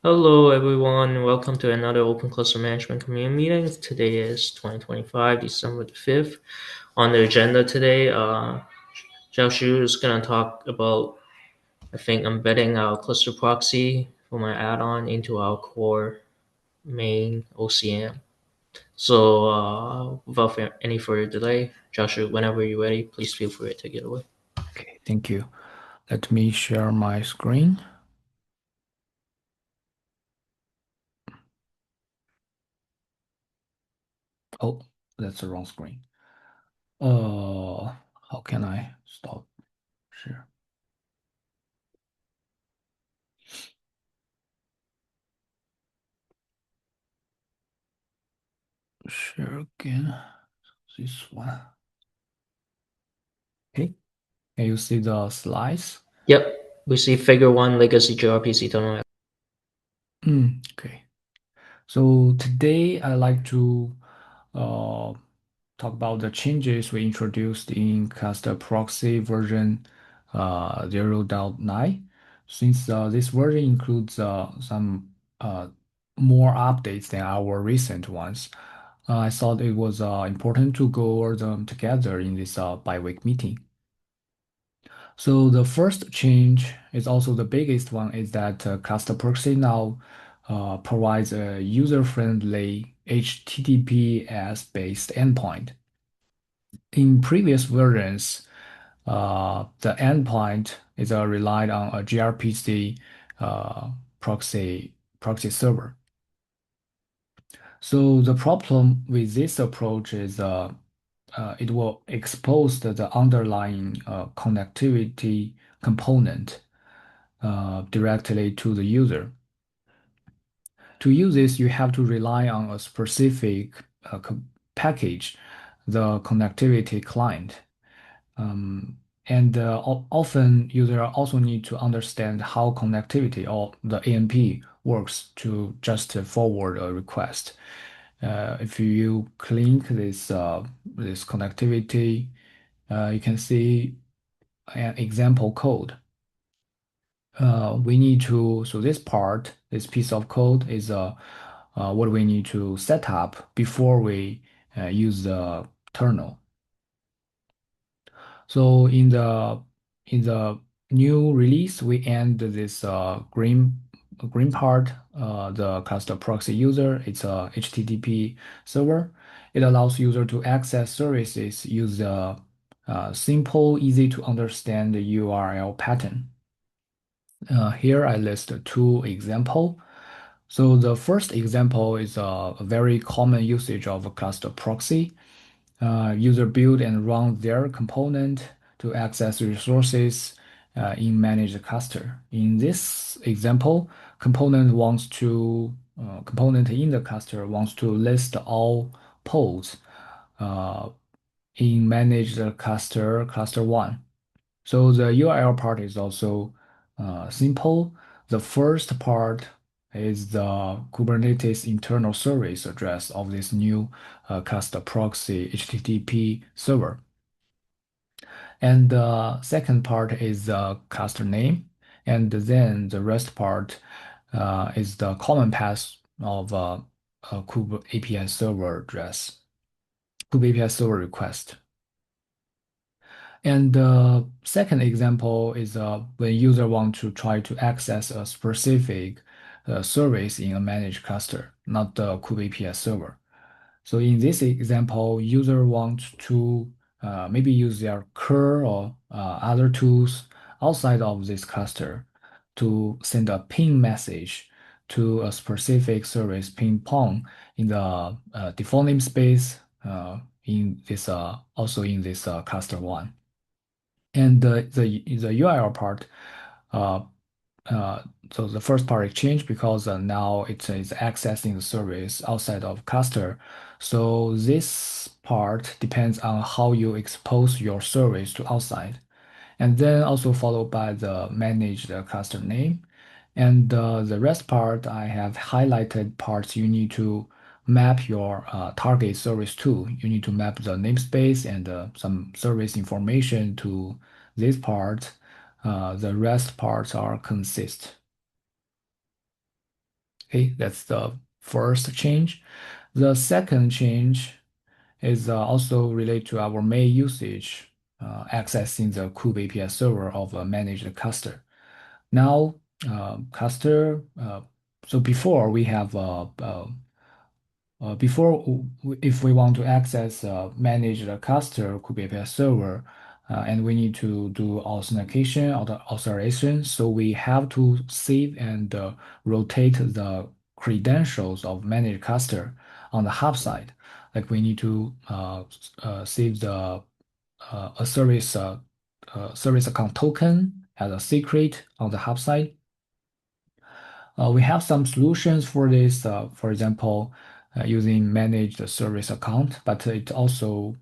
Hello, everyone. Welcome to another Open Cluster Management Community meeting. Today is 2025, December the 5th. On the agenda today, Zhao Shu is going to talk about, I think, embedding our cluster proxy for my add-on into our core main OCM. So, without any further delay, Joshua, whenever you're ready, please feel free to take it away. Okay, thank you. Let me share my screen. Oh, that's the wrong screen. How can I stop share? Share again. This one. Okay, can you see the slides? Yep, we see Figure 1 Legacy gRPC terminal. Okay. So today I like to uh, talk about the changes we introduced in Cluster Proxy version 0.9. Since this version includes some more updates than our recent ones, I thought it was important to go over them together in this bi-week meeting. So the first change is also the biggest one is that Cluster Proxy now provides a user-friendly HTTPS-based endpoint. In previous versions, the endpoint is relied on a gRPC proxy server. So the problem with this approach is it will expose the underlying connectivity component directly to the user. To use this, you have to rely on a specific package, the connectivity client. Um, and often users also need to understand how connectivity or the AMP works to just forward a request. If you click this connectivity, you can see an example code. So this part, this piece of code is what we need to set up before we use the terminal. So in the new release, we end this green part, the cluster proxy user. It's a HTTP server. It allows user to access services use a simple, easy to understand URL pattern. Here I list two example. So the first example is a very common usage of a cluster proxy. User build and run their component to access resources in managed cluster. In this example, component in the cluster wants to list all pods uh, in managed cluster one. So the URL part is also simple. The first part is the Kubernetes internal service address of this new cluster proxy HTTP server. And the second part is the cluster name. And then the rest part is the common path of a Kube API server address, Kube API server request. And the second example is when user want to try to access a specific service in a managed cluster, not the Kube API server. So in this example, user wants to maybe use their curl or other tools outside of this cluster to send a ping message to a specific service ping pong in the default namespace in this also in this cluster one. And the URL part, uh, uh, so the first part is changed because now it is accessing the service outside of cluster. So this part depends on how you expose your service to outside. And then also followed by the managed cluster name. And the rest part, I have highlighted parts you need to map your target service to. You need to map the namespace and some service information to this part. The rest parts are consist. Okay, that's the first change. The second change is also related to our main usage, accessing the kube API server of a managed cluster. Now, cluster, so before we have if we want to access manage the cluster Kubernetes server, and we need to do authentication or the authorization, so we have to save and rotate the credentials of managed cluster on the hub side. Like we need to save the a service account token as a secret on the hub side. We have some solutions for this, for example, using managed service account, but it also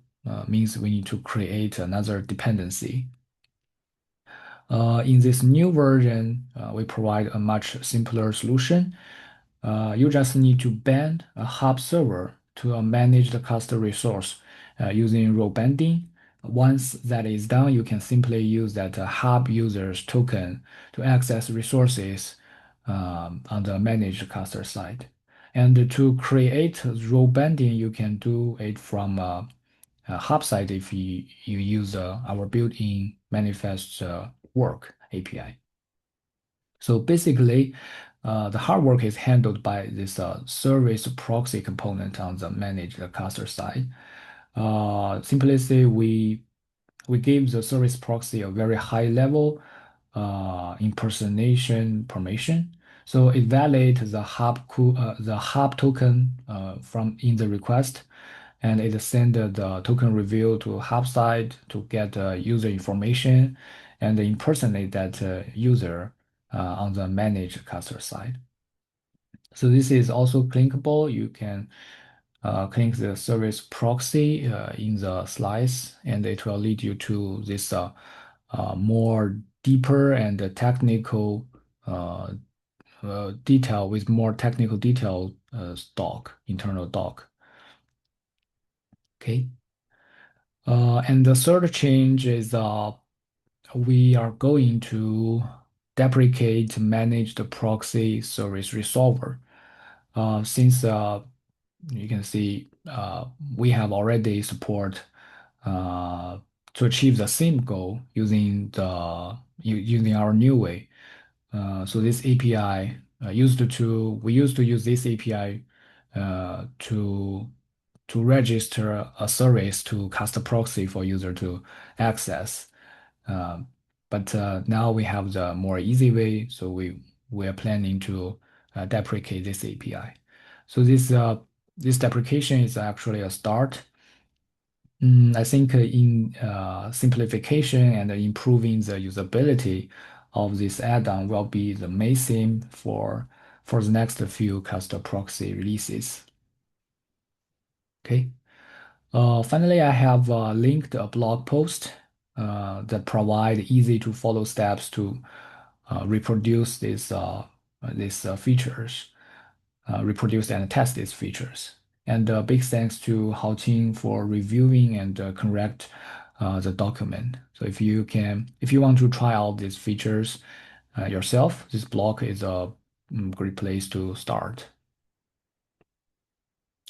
means we need to create another dependency. In this new version, we provide a much simpler solution. You just need to band a hub server to a managed cluster resource using role banding. Once that is done, you can simply use that hub user's token to access resources on the managed cluster side. And to create role banding, you can do it from hub side if you use our built-in manifest work API. So basically, the hard work is handled by this service proxy component on the managed cluster side. Simply say we give the service proxy a very high level impersonation permission. So it validates the hub token from in the request, and it send the token reveal to hub side to get user information and impersonate that user on the managed cluster side. So this is also clickable. You can click the service proxy in the slice, and it will lead you to this more deeper and technical uh, detail with more technical detail doc, internal doc. Okay. And the third change is we are going to deprecate managed proxy service resolver. Since you can see we have already support uh, to achieve the same goal using our new way. So this API we used to use this API to register a service to cast a proxy for user to access. Um, but now we have the more easy way, so we are planning to deprecate this API. So this deprecation is actually a start. I think in simplification and improving the usability of this add-on will be the main theme for the next few custom proxy releases. Okay. Finally, I have linked a blog post that provide easy to follow steps to reproduce these features, reproduce and test these features. And big thanks to Haoqing for reviewing and correct the document. So if you want to try out these features yourself, this blog is a great place to start.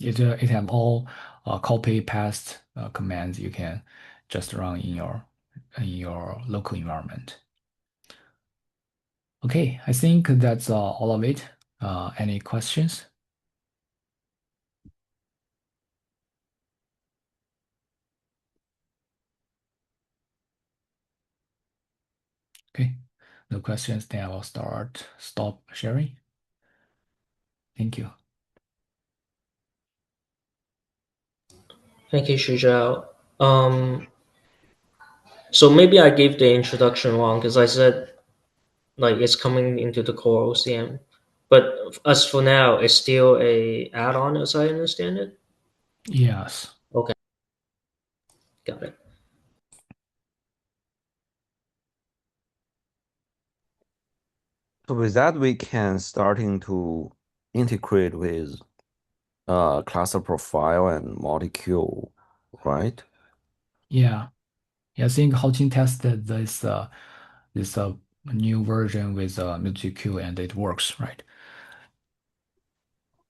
It have all copy paste commands you can just run in your local environment. Okay, I think that's all of it. Any questions? Okay, no questions. Then I will stop sharing. Thank you. Thank you, Shujao. So maybe I gave the introduction wrong because I said like it's coming into the core OCM, but as for now, it's still a add-on as I understand it. Yes. Okay, got it. So with that, we can starting to integrate with cluster profile and multi-queue, right? Yeah. Yeah, I think Haoqing tested this new version with multi-queue and it works, right?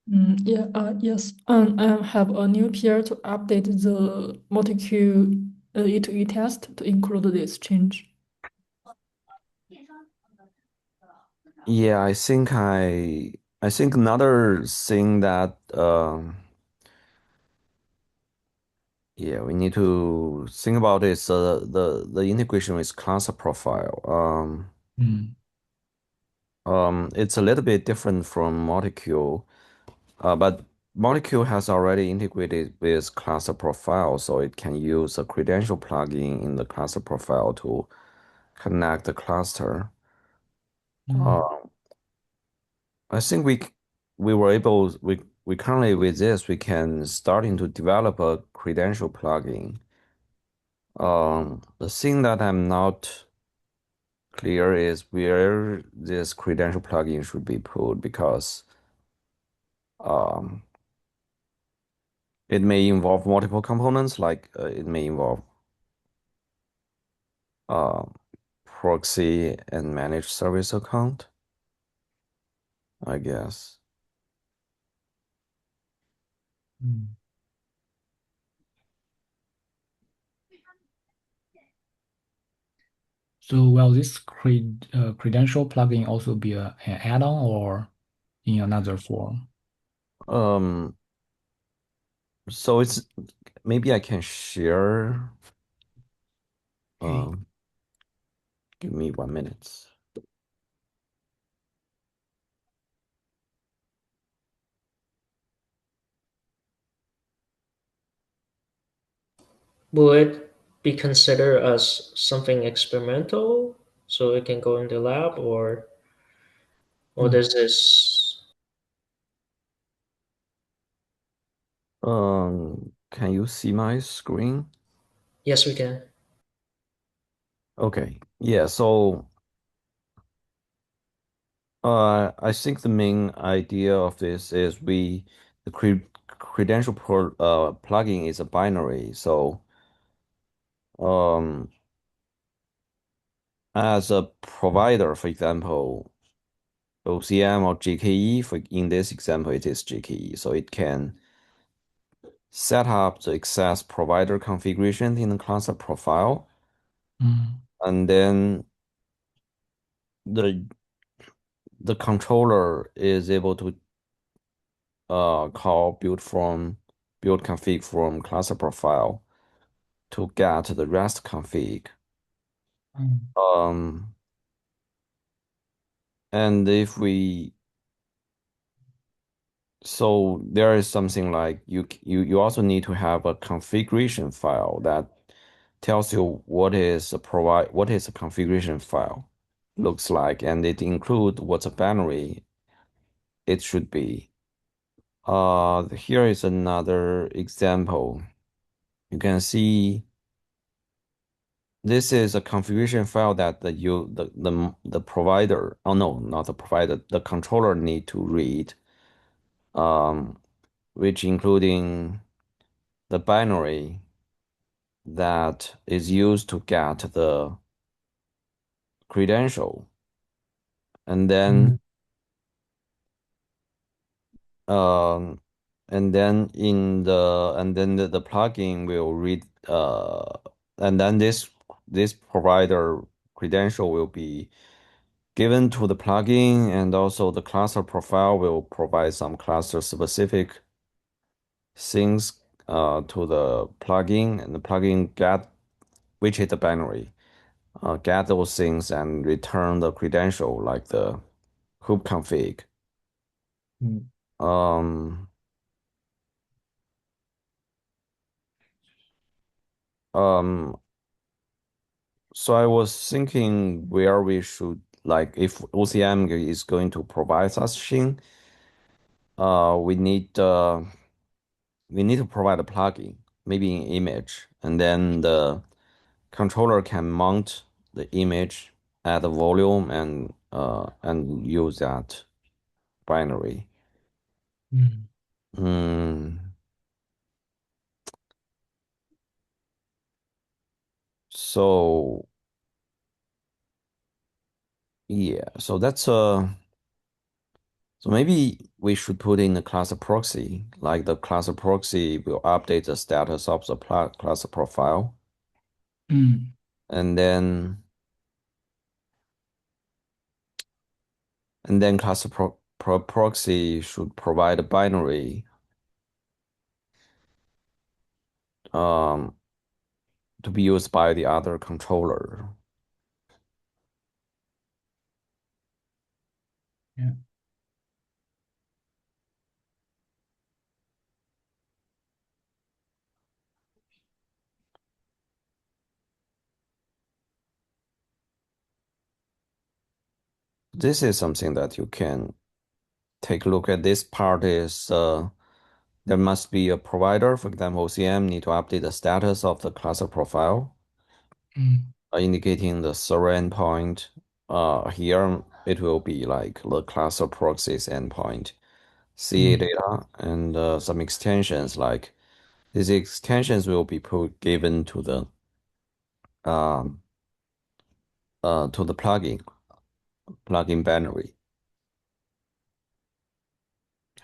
Yes. I have a new peer to update the multi-queue E2E test to include this change. Yeah, I think another thing that yeah, we need to think about is the integration with class profile. Mm, It's a little bit different from Molecule, but Molecule has already integrated with cluster profile, so it can use a credential plugin in the cluster profile to connect the cluster. mm, Uh, I think we were able we currently with this we can starting to develop a credential plugin. The thing that I'm not clear is where this credential plugin should be put because um, it may involve multiple components, like it may involve uh, proxy and managed service account, I guess. mm. So will this credential plugin also be an add-on or in another form? Um, so it's maybe I can share. Okay. Um, give me 1 minute. Will it be considered as something experimental so it can go in the lab, or Mm. does this? Can you see my screen? Yes, we can. Okay. Yeah, so I think the main idea of this is the credential plugin is a binary. So um, as a provider, for example, OCM or GKE, in this example, it is GKE. So it can set up the access provider configuration in the cluster profile, Mm, and then the the controller is able to call build config from cluster profile to get the rest config. mm, Um, and if we so there is something like you also need to have a configuration file that tells you what is a configuration file looks like, and it include what's a binary it should be. Here is another example. You can see this is a configuration file that the provider, oh no, not the provider, the controller need to read, um, which including the binary that is used to get the credential, and mm, then um, and then the plugin will read and then this provider credential will be given to the plugin, and also the cluster profile will provide some cluster specific things to the plugin, and the plugin get which is the binary, get those things and return the credential like the hoop config. mm. Um, um, so I was thinking where we should like if OCM is going to provide such thing, uh, we need uh, we need to provide a plugin, maybe an image, and then the controller can mount the image at the volume and use that binary. Mm. Hmm. So yeah, so So maybe we should put in the class proxy, like the class proxy will update the status of the class profile, Mm, and then class proxy should provide a binary um, to be used by the other controller. yeah. This is something that you can take a look at. This part is there must be a provider, for example, OCM need to update the status of the class profile, Mm, indicating the server endpoint. Here it will be like the class proxies endpoint, CA mm, data, and some extensions like these extensions will be given um, to the plugin binary.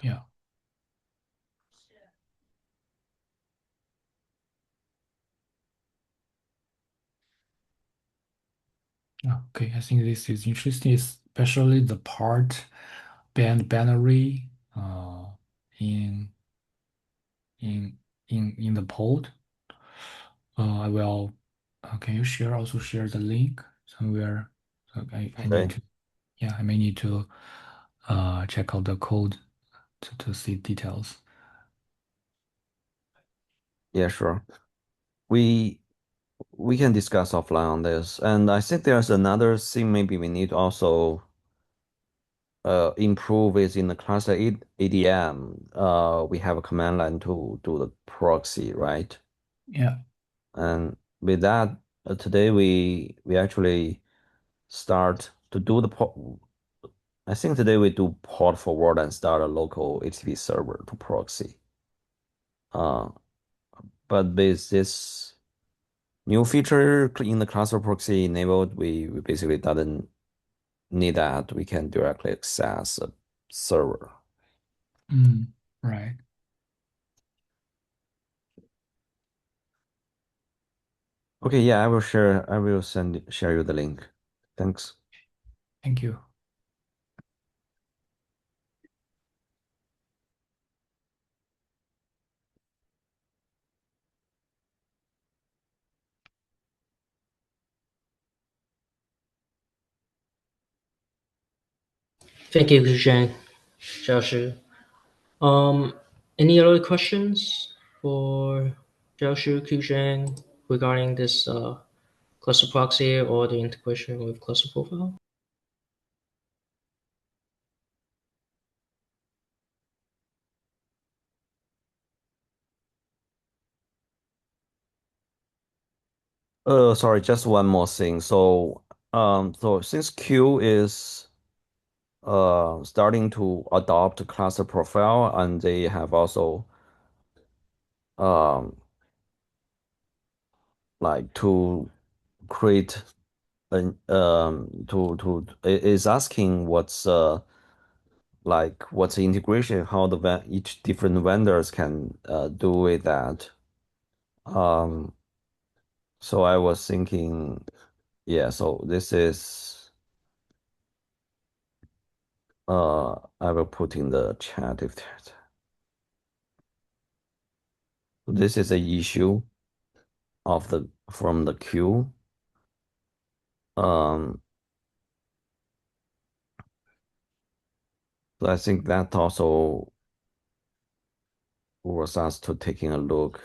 yeah. Okay, I think this is interesting, especially the part band binary in in in the pod. I will. Can you share the link somewhere? So I need Okay. to. Yeah, I may need to check out the code to see details. Yeah, sure. We we can discuss offline on this. And I think there's another thing maybe we need to also improve is in the cluster ADM. We have a command line to do the proxy, right? Yeah. And with that, today we actually start to do the port. I think today we do port forward and start a local HTTP server to proxy. Uh, but with this new feature in the cluster proxy enabled, we basically doesn't need that. We can directly access a server. Mm, right. Okay, yeah, I will share you the link. Thanks. Thank you. Thank you, Zhang, Xiaoshi. Um, any other questions for Xiaoshi, Zhang regarding this cluster proxy or the integration with cluster profile? Sorry, just one more thing. So since Q is starting to adopt cluster profile, and they have also um like to create an is asking what's the integration, how each different vendors can do with that. Um, so I was thinking, yeah, so this is I will put in the chat if there's this is a issue of the from the queue. Um, so I think that also was us to taking a look.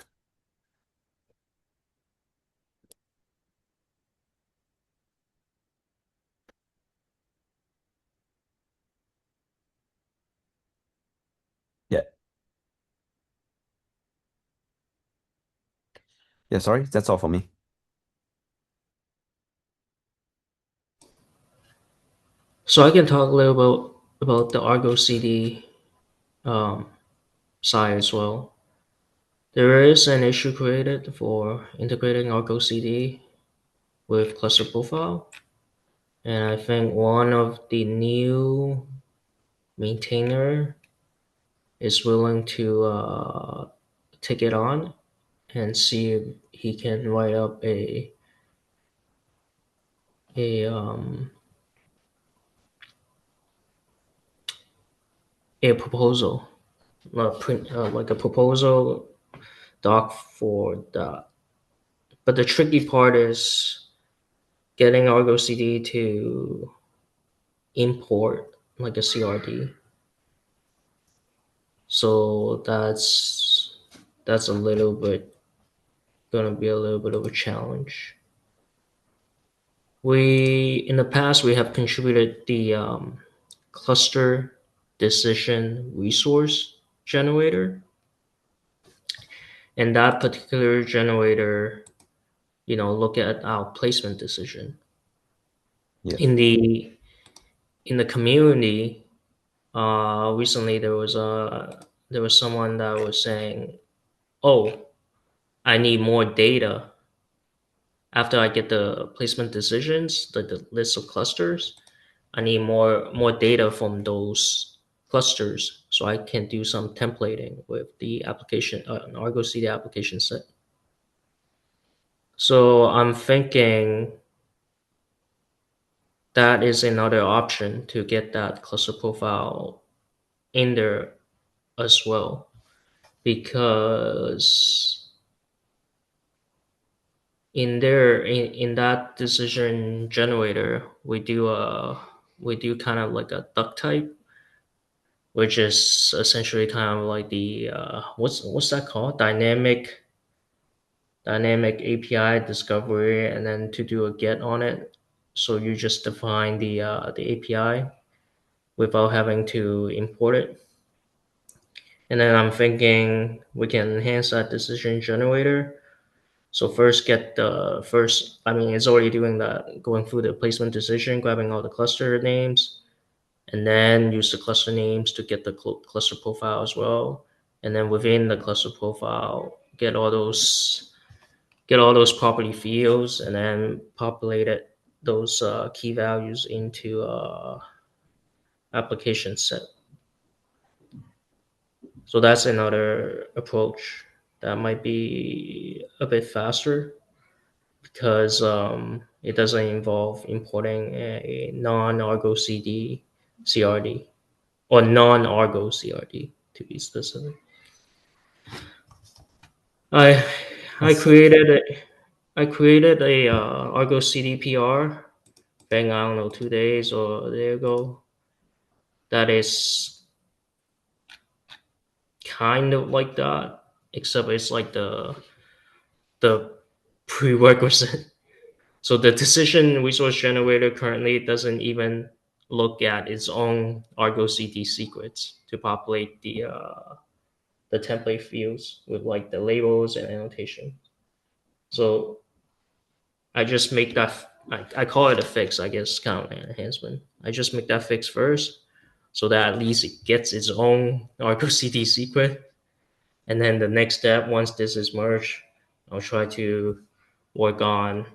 Yeah, yeah, sorry, that's all for me. So I can talk a little about the Argo CD um, side as well. There is an issue created for integrating Argo CD with cluster profile, and I think one of the new maintainer is willing to take it on and see if he can write up a um, a proposal, like a proposal doc for that. But the tricky part is getting Argo CD to import like a CRD. So that's a little bit gonna be a little bit of a challenge. We in the past we have contributed the cluster decision resource generator, and that particular generator, look at our placement decision Yes. in the community. Recently there was someone that was saying, "Oh, I need more data after I get the placement decisions, the list of clusters. I need more data from those clusters so I can do some templating with the application, an Argo CD application set." So I'm thinking that is another option to get that cluster profile in there as well, because in that decision generator we do kind of like a duck type, which is essentially kind of like the what's that called, dynamic API discovery, and then to do a get on it. So you just define the API without having to import it. And then I'm thinking we can enhance that decision generator. So first I mean, it's already doing that, going through the placement decision, grabbing all the cluster names, and then use the cluster names to get the cluster profile as well. And then within the cluster profile, get all those property fields, and then populate those key values into application set. So that's another approach that might be a bit faster, because it doesn't involve importing a non-Argo CD CRD, or non-Argo CRD to be specific. I I Yes. created a, I created a Argo CDPR thing, I don't know, 2 days or a day ago. That is kind of like that, except it's like the prerequisite. So the decision resource generator currently doesn't even look at its own Argo CD secrets to populate the template fields with like the labels and annotation. So I just make that. I call it a fix, I guess, kind of an enhancement. I just make that fix first, so that at least it gets its own Argo CD secret. And then the next step, once this is merged, I'll try to work on,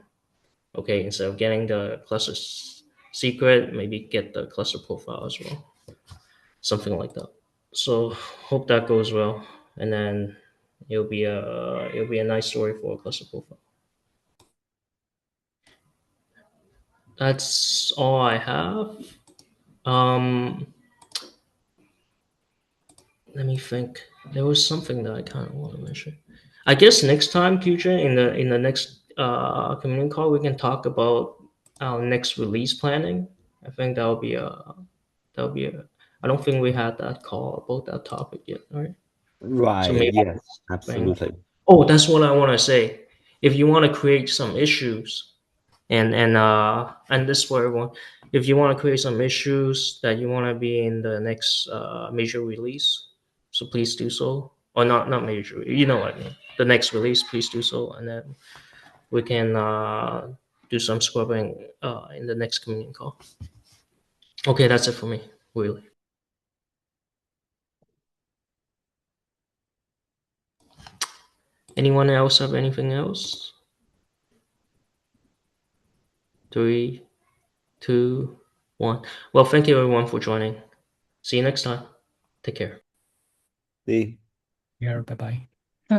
okay, instead of getting the cluster secret, maybe get the cluster profile as well, something like that. So hope that goes well, and then it'll be a nice story for a cluster profile. That's all I have. Um, Let me think. There was something that I kind of want to mention. I guess next time, QJ, in the next community call, we can talk about our next release planning. I think that'll be a. I don't think we had that call about that topic yet. All right. So Right. maybe Yes. bring. Absolutely. Oh, that's what I want to say. If you want to create some issues, and this for everyone, if you want to create some issues that you want to be in the next major release, so please do so. Or not major, you know what I mean. The next release, please do so, and then we can do some scrubbing in the next community call. Okay, that's it for me. Really. Anyone else have anything else? 3, 2, 1. Well, thank you everyone for joining. See you next time. Take care. See. Here, bye bye.